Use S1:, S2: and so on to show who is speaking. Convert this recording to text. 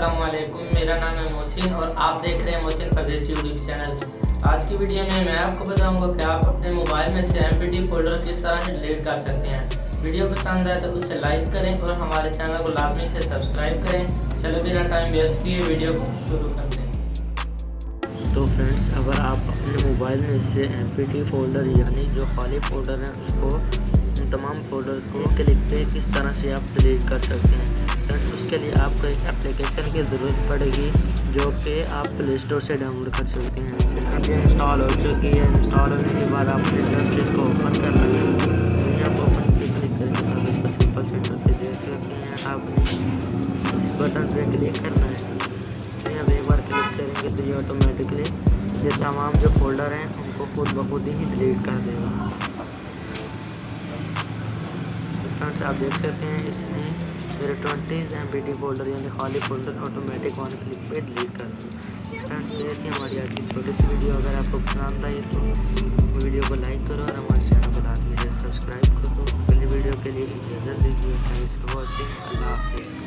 S1: अस्सलामुअलैकुम, मेरा नाम है मोहसिन और आप देख रहे हैं मोहसिन परदेसी यूट्यूब चैनल। आज की वीडियो में मैं आपको बताऊंगा कि आप अपने मोबाइल में से MP3 फोल्डर किस तरह से डिलीट कर सकते हैं। वीडियो पसंद आए तो उसे लाइक करें और हमारे चैनल को लाजमी से सब्सक्राइब करें। चलो बिना टाइम वेस्ट किए वीडियो को शुरू करते हैं।
S2: तो फ्रेंड्स, अगर आप अपने मोबाइल में से MP3 फोल्डर यानी जो खाली फोल्डर हैं उसको तमाम फोल्डर्स को क्लिक पे किस तरह से आप डिलीट कर सकते हैं। फ्रेंड्स, उसके लिए आपको एक एप्लीकेशन की ज़रूरत पड़ेगी जो कि आप प्ले स्टोर से डाउनलोड कर सकते हैं। अब ये इंस्टॉल हो चुकी है। इंस्टॉल होने के बाद आपने जस्ट इसको ओपन करना है। आप ओपन पे क्लिक करके आप इसका सिंपल से इंटरफेस देख सकते हैं। आपने इस बटन पे क्लिक करना है। अब एक बार क्लिक करेंगे तो ये ऑटोमेटिकली ये तमाम जो फोल्डर हैं उनको खुद ब खुद ही डिलीट कर देगा। फ्रेंड्स, आप देख सकते हैं इसने मेरे 20 MP3 फोल्डर यानी खाली फोल्डर ऑटोमेटिक वन क्लिक पे डिलीट कर दिया। फ्रेंड्स, देखिए हमारी आज की छोटी सी वीडियो अगर आपको पसंद आई तो वीडियो को लाइक करो और हमारे चैनल को लाजमी से सब्सक्राइब करो। अगली वीडियो के लिए इजाज़त दीजिए। Thanks for watching. अल्लाह हाफ़िज़।